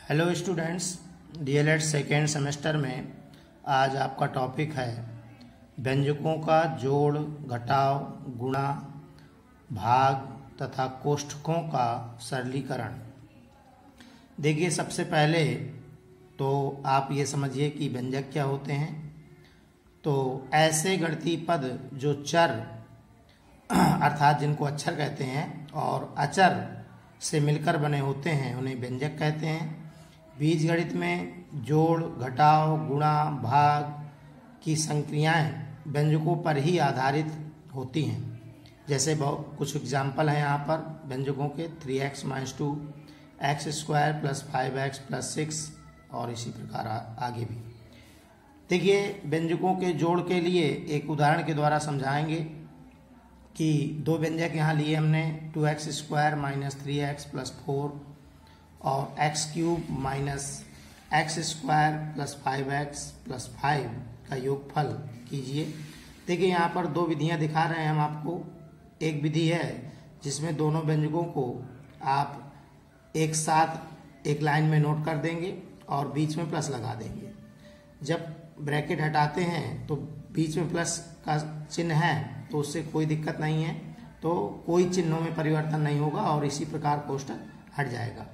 Hello students, DElEd second semester में आज आपका टॉपिक है व्यंजकों का जोड़, घटाव, गुणा, भाग तथा कोष्ठकों का सरलीकरण। देखिए, सबसे पहले तो आप ये समझिए कि व्यंजक क्या होते हैं। तो ऐसे गणितीय पद जो चर अर्थात जिनको अक्षर कहते हैं और अचर से मिलकर बने होते हैं उन्हें व्यंजक कहते हैं। बीजगणित में जोड़, घटाव, गुणा, भाग की संक्रियाएं व्यंजकों पर ही आधारित होती हैं। जैसे कुछ एग्जाम्पल हैं यहाँ पर व्यंजकों के 3x - 2, x² + 5x + 6 और इसी प्रकार आगे भी। देखिए, व्यंजकों के जोड़ के लिए एक उदाहरण के द्वारा समझाएंगे कि दो व्यंजक यहाँ लिए हमने 2x² - 3x + 4 और x³ - x² + 5x + 5 का योगफल कीजिए। देखिए, यहाँ पर दो विधियाँ दिखा रहे हैं हम आपको। एक विधि है जिसमें दोनों व्यंजकों को आप एक साथ एक लाइन में नोट कर देंगे और बीच में प्लस लगा देंगे। जब ब्रैकेट हटाते हैं तो बीच में प्लस का चिन्ह है तो उससे कोई दिक्कत नहीं है, तो कोई चिन्हों में परिवर्तन नहीं होगा और इसी प्रकार कोष्ठक हट जाएगा।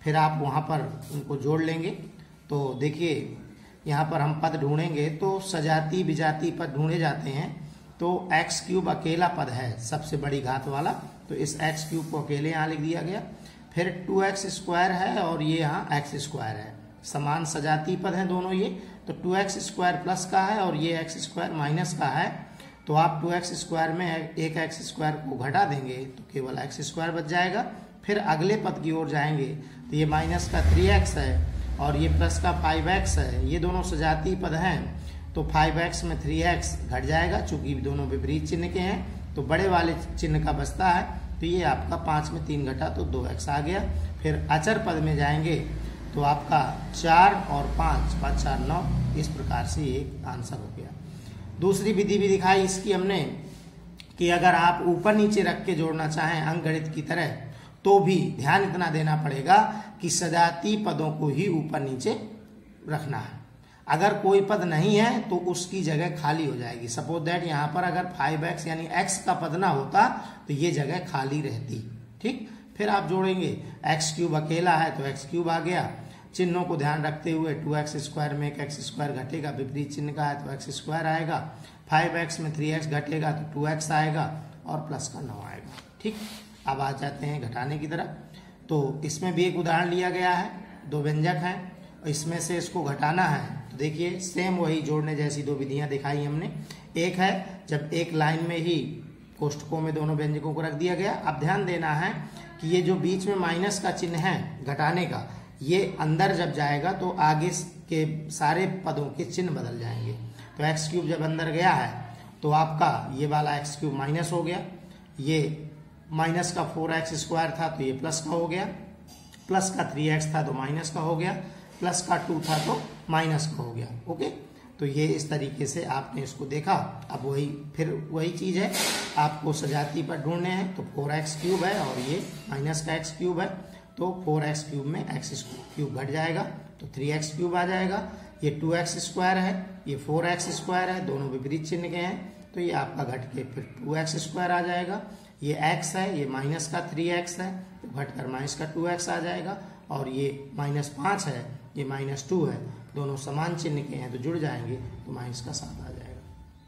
फिर आप वहाँ पर उनको जोड़ लेंगे। तो देखिए, यहाँ पर हम पद ढूंढेंगे तो सजाती विजाती पद ढूंढे जाते हैं। तो x³ अकेला पद है, सबसे बड़ी घात वाला, तो इस x³ को अकेले यहाँ लिख दिया गया। फिर 2x² है और ये यहाँ x² है, समान सजाती पद हैं दोनों ये। तो 2x² प्लस का है और ये x² माइनस का है। तो आप 2x² में एक x² को घटा देंगे तो केवल x² बच जाएगा। फिर अगले पद की ओर जाएंगे तो ये माइनस का 3x है और ये प्लस का 5x है। ये दोनों सजाती पद हैं तो 5x में 3x घट जाएगा, चूंकि दोनों विपरीत चिन्ह के हैं तो बड़े वाले चिन्ह का बचता है। तो ये आपका 5 में 3 घटा तो 2x आ गया। फिर अचर पद में जाएंगे तो आपका 4 और 5, 5 4 9, इस प्रकार से एक आंसर हो गया। दूसरी विधि भी दिखाई इसकी हमने कि अगर आप ऊपर नीचे रख के जोड़ना चाहें अंकगणित की तरह तो भी ध्यान इतना देना पड़ेगा कि सजाती पदों को ही ऊपर नीचे रखना है। अगर कोई पद नहीं है तो उसकी जगह खाली हो जाएगी। सपोज दैट यहाँ पर अगर 5x यानी x का पद ना होता तो ये जगह खाली रहती। ठीक, फिर आप जोड़ेंगे, x³ अकेला है तो x³ आ गया। चिन्हों को ध्यान रखते हुए 2x² में एक x² घटेगा, विपरीत चिन्ह का है तो x² आएगा। 5x में 3x घटेगा तो 2x आएगा और प्लस का 9 आएगा। ठीक, अब आ जाते हैं घटाने की तरफ। तो इसमें भी एक उदाहरण लिया गया है, दो व्यंजक हैं और इसमें से इसको घटाना है। तो देखिए, सेम वही जोड़ने जैसी दो विधियां दिखाई हमने। एक है जब एक लाइन में ही कोष्ठकों में दोनों व्यंजकों को रख दिया गया। अब ध्यान देना है कि ये जो बीच में माइनस का चिन्ह है घटाने का, ये अंदर जब जाएगा तो आगे के सारे पदों के चिन्ह बदल जाएंगे। तो x³ जब अंदर गया है तो आपका ये वाला x³ माइनस हो गया। ये माइनस का 4x² था तो ये प्लस का हो गया, प्लस का 3x था तो माइनस का हो गया, प्लस का 2 था तो माइनस का हो गया। ओके, तो ये इस तरीके से आपने इसको देखा। अब फिर वही चीज है, आपको सजाती पर ढूंढने हैं। तो 4x³ है और ये माइनस का x³ है, तो 4x³ में x³ घट जाएगा तो 3x³ आ जाएगा। ये 2x² है, ये 4x² है, दोनों विपरीत चिन्ह के हैं तो ये आपका घट के फिर 2x² आ जाएगा। ये x है, ये माइनस का 3x है तो घटकर माइनस का 2x आ जाएगा। और ये -5 है, ये -2 है, दोनों समान चिन्ह के हैं तो जुड़ जाएंगे तो माइनस का 7 आ जाएगा।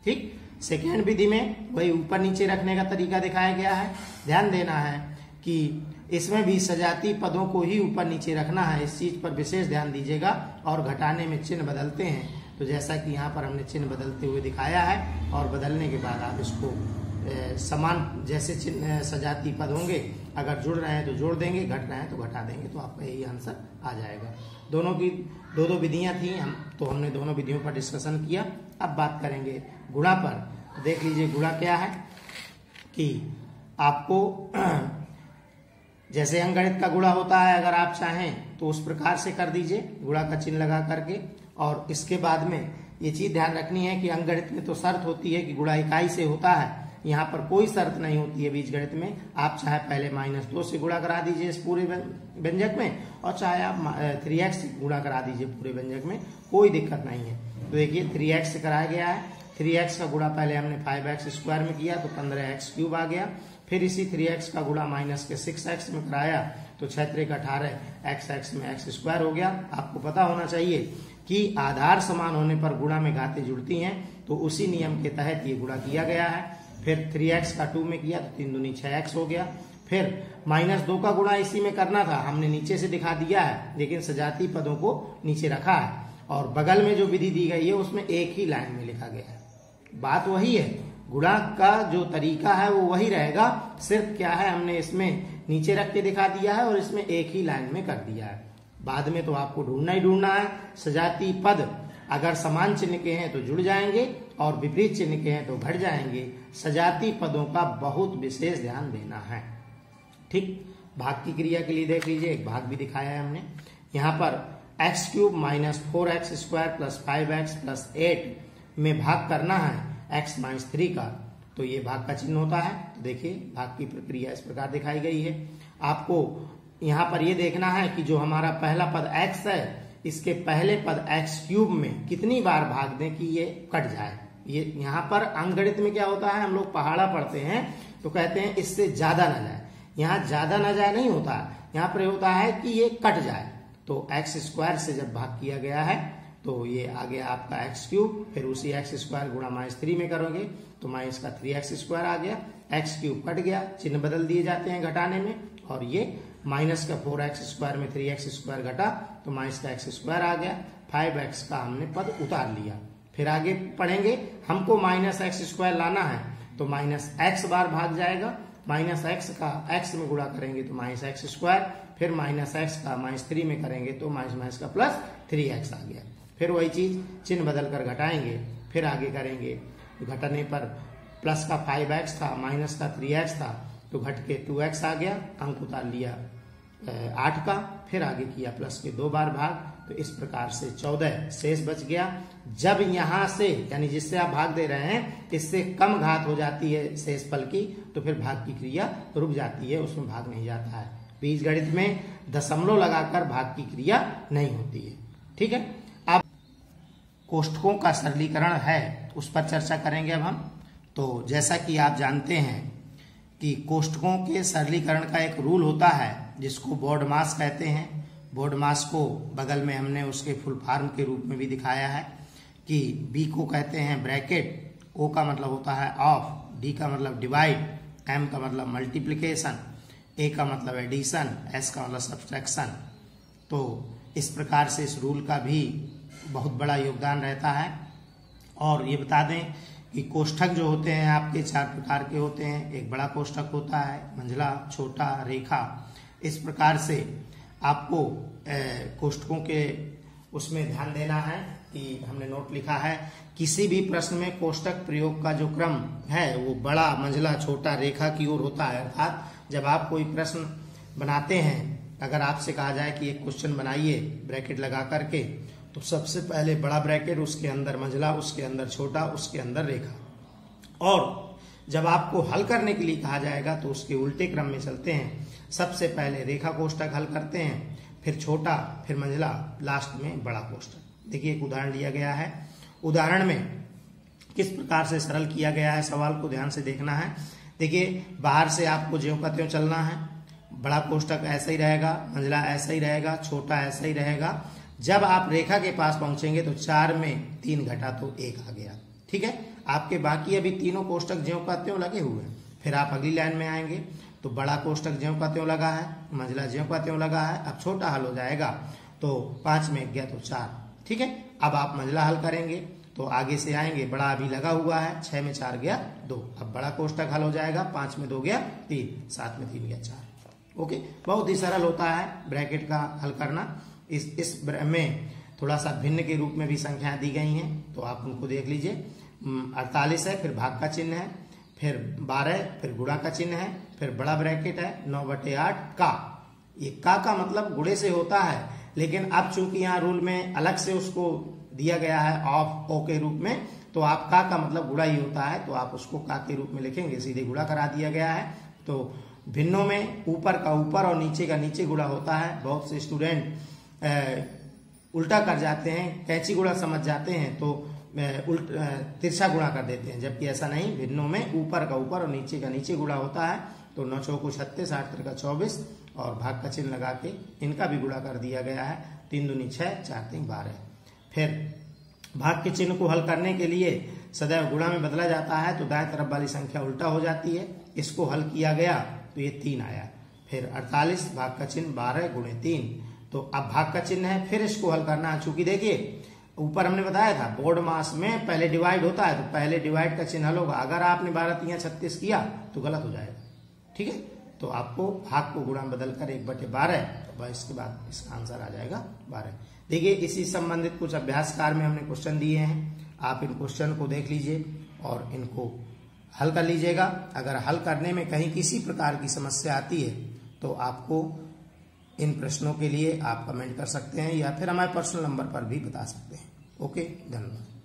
ठीक, सेकेंड विधि में वही ऊपर नीचे रखने का तरीका दिखाया गया है। ध्यान देना है कि इसमें भी सजाती पदों को ही ऊपर नीचे रखना है, इस चीज पर विशेष ध्यान दीजिएगा। और घटाने में चिन्ह बदलते हैं तो जैसा कि यहाँ पर हमने चिन्ह बदलते हुए दिखाया है, और बदलने के बाद आप इसको समान जैसे चिन्ह सजाती पद होंगे, अगर जुड़ रहे हैं तो जोड़ देंगे, घट रहे हैं तो घटा देंगे, तो आपका यही आंसर आ जाएगा। दोनों की दो विधियां थी, हमने दोनों विधियों पर डिस्कशन किया। अब बात करेंगे गुणा पर। तो देख लीजिए, गुणा क्या है कि आपको जैसे अंकगणित का गुणा होता है, अगर आप चाहें तो उस प्रकार से कर दीजिए, गुणा का चिन्ह लगा करके। और इसके बाद में ये चीज ध्यान रखनी है कि अंकगणित में तो शर्त होती है कि गुणा इकाई से होता है, यहाँ पर कोई शर्त नहीं होती है बीजगणित में। आप चाहे पहले -2 से गुणा करा दीजिए इस पूरे व्यंजक में और चाहे आप 3x गुणा करा दीजिए पूरे व्यंजक में, कोई दिक्कत नहीं है। तो देखिए 3x से कराया गया है, 3x का गुणा पहले हमने 5x स्क्वायर में किया तो 15x क्यूब आ गया, फिर इसी 3x का गुणा माइनस के 6x में कराया तो 6 3 18 x में x स्क्वायर हो गया। आपको पता होना चाहिए कि आधार समान होने पर गुणा में घातें जुड़ती हैं, तो उसी नियम के तहत ये गुणा किया गया है। फिर 3x का 2 में किया तो 3 दूनी 6x हो गया। फिर -2 का गुणा इसी में करना था, हमने नीचे से दिखा दिया है, लेकिन सजातीय पदों को नीचे रखा है और बगल में जो विधि दी गई है उसमें एक ही लाइन में लिखा गया है। बात वही है, गुणा का जो तरीका है वो वही रहेगा, सिर्फ क्या है हमने इसमें नीचे रख के दिखा दिया है और इसमें एक ही लाइन में कर दिया है। बाद में तो आपको ढूंढना ही ढूंढना है। सजातीय पद अगर समान चिन्ह के हैं तो जुड़ जाएंगे और विपरीत चिन्ह के हैं तो घट जाएंगे। सजातीय पदों का बहुत विशेष ध्यान देना है। ठीक, भाग की क्रिया के लिए देख लीजिए, एक भाग भी दिखाया है हमने। यहाँ पर x³ minus 4x square plus 5x plus 8 में भाग करना है x माइनस 3 का, तो ये भाग का चिन्ह होता है। तो देखिए भाग की प्रक्रिया इस प्रकार दिखाई गई है। आपको यहाँ पर ये देखना है कि जो हमारा पहला पद x है, इसके पहले पद x³ में कितनी बार भाग दें कि ये कट जाए। ये यहाँ पर अंकगणित में क्या होता है, हम लोग पहाड़ा पढ़ते हैं तो कहते हैं इससे ज्यादा ना जाए। यहाँ ज्यादा ना जाए नहीं होता, यहाँ पर होता है कि ये कट जाए। तो x स्क्वायर से जब भाग किया गया है तो ये आ गया आपका x³, फिर उसी x स्क्वायर गुणा -3 में करोगे तो माइनस का 3x स्क्वायर आ गया, x³ कट गया, चिन्ह बदल दिए जाते हैं घटाने में, और ये माइनस का 4x स्क्वायर में 3x स्क्वायर घटा तो माइनस का x स्क्वायर आ गया। 5x का हमने पद उतार लिया। फिर आगे पढ़ेंगे, हमको -x स्क्वायर लाना है तो -x बार भाग जाएगा, -x का x में गुणा करेंगे तो -x स्क्वायर, फिर -x का -3 में करेंगे तो माइनस का प्लस 3x आ गया। फिर वही चीज चिन्ह बदल कर घटाएंगे, फिर आगे करेंगे, घटाने पर प्लस का 5x था, माइनस का 3x था तो घट के 2x आ गया, अंक उतार लिया 8 का, फिर आगे किया प्लस के 2 बार भाग, तो इस प्रकार से 14 शेष बच गया। जब यहां से यानी जिससे आप भाग दे रहे हैं इससे कम घात हो जाती है शेष फल की, तो फिर भाग की क्रिया रुक जाती है, उसमें भाग नहीं जाता है। बीजगणित में दशमलव लगाकर भाग की क्रिया नहीं होती है। ठीक है, अब कोष्ठकों का सरलीकरण है उस पर चर्चा करेंगे अब हम। तो जैसा कि आप जानते हैं कि कोष्ठकों के सरलीकरण का एक रूल होता है जिसको BODMAS कहते हैं। BODMAS को बगल में हमने उसके फुल फॉर्म के रूप में भी दिखाया है कि B को कहते हैं ब्रैकेट, O का मतलब होता है ऑफ, D का मतलब डिवाइड, M का मतलब मल्टीप्लिकेशन, A का मतलब एडिशन, S का मतलब सब्सट्रैक्शन। तो इस प्रकार से इस रूल का भी बहुत बड़ा योगदान रहता है। और ये बता दें कि कोष्ठक जो होते हैं आपके 4 प्रकार के होते हैं। एक बड़ा कोष्ठक होता है, मंझला, छोटा, रेखा। इस प्रकार से आपको कोष्ठकों के उसमें ध्यान देना है कि हमने नोट लिखा है, किसी भी प्रश्न में कोष्ठक प्रयोग का जो क्रम है वो बड़ा, मंझला, छोटा, रेखा की ओर होता है। अर्थात जब आप कोई प्रश्न बनाते हैं, अगर आपसे कहा जाए कि एक क्वेश्चन बनाइए ब्रैकेट लगा करके, तो सबसे पहले बड़ा ब्रैकेट, उसके अंदर मंझला, उसके अंदर छोटा, उसके अंदर रेखा। और जब आपको हल करने के लिए कहा जाएगा तो उसके उल्टे क्रम में चलते हैं। सबसे पहले रेखा कोष्ठक हल करते हैं, फिर छोटा, फिर मंझला, लास्ट में बड़ा कोष्ठक। देखिए एक उदाहरण लिया गया है। उदाहरण में किस प्रकार से सरल किया गया है, सवाल को ध्यान से देखना है। देखिए बाहर से आपको ज्यों का त्यों चलना है। बड़ा कोष्ठक ऐसा ही रहेगा, मंझला ऐसा ही रहेगा, छोटा ऐसा ही रहेगा। जब आप रेखा के पास पहुंचेंगे तो 4 में 3 घटा तो 1 आ गया। ठीक है, आपके बाकी अभी तीनों कोष्ठक ज्यों का त्यों लगे हुए हैं। फिर आप अगली लाइन में आएंगे तो बड़ा कोष्ठक ज्यों का त्यों लगा है, मंझला ज्यों का त्यों लगा है। अब छोटा हल हो जाएगा तो 5 में 1 गया तो 4। ठीक है, अब आप मंझला हल करेंगे तो आगे से आएंगे, बड़ा अभी लगा हुआ है, 6 में 4 गया 2। अब बड़ा कोष्ठक हल हो जाएगा, 5 में 2 गया 3, 7 में 3 गया 4। ओके, बहुत ही सरल होता है ब्रैकेट का हल करना। इस में थोड़ा सा भिन्न के रूप में भी संख्याएं दी गई हैं, तो आप उनको देख लीजिए। 48 है, फिर भाग का चिन्ह है, फिर 12, फिर गुणा का चिन्ह है, फिर बड़ा ब्रैकेट है 9/8 का। ये का मतलब गुणे से होता है, लेकिन अब चूंकि यहाँ रूल में अलग से उसको दिया गया है ऑफ ओ के रूप में, तो आप का मतलब गुणा ही होता है, तो आप उसको का के रूप में लिखेंगे, सीधे गुणा करा दिया गया है। तो भिन्नों में ऊपर का ऊपर और नीचे का नीचे गुणा होता है। बहुत से स्टूडेंट उल्टा कर जाते हैं, कैंची गुणा समझ जाते हैं तो तिरछा गुणा कर देते हैं, जबकि ऐसा नहीं। भिन्नों में ऊपर का ऊपर और नीचे का नीचे गुणा होता है। तो 9 चौको 36, 8 त्रिका 24 और भाग का चिन्ह लगा के इनका भी गुणा कर दिया गया है। 3 दूनी 6, 4 तीन 12। फिर भाग के चिन्ह को हल करने के लिए सदैव गुणा में बदला जाता है, तो दाएं तरफ वाली संख्या उल्टा हो जाती है। इसको हल किया गया तो ये 3 आया। फिर 48 भाग का चिन्ह 12 गुणे 3, तो अब भाग का चिन्ह है, फिर इसको हल करना है। चूंकि देखिए ऊपर हमने बताया था बोर्ड मास में पहले डिवाइड होता है, तो पहले डिवाइड का चिन्ह हल होगा। अगर आपने 12 3 36 किया तो गलत हो जाएगा, ठीक है। तो आपको भाग को गुणा में बदल कर 1/12, तो इसके बाद इसका आंसर आ जाएगा 12। देखिए इसी संबंधित कुछ अभ्यासकार में हमने क्वेश्चन दिए हैं, आप इन क्वेश्चन को देख लीजिए और इनको हल कर लीजिएगा। अगर हल करने में कहीं किसी प्रकार की समस्या आती है तो आपको इन प्रश्नों के लिए आप कमेंट कर सकते हैं या फिर हमारे पर्सनल नंबर पर भी बता सकते हैं। ओके, धन्यवाद।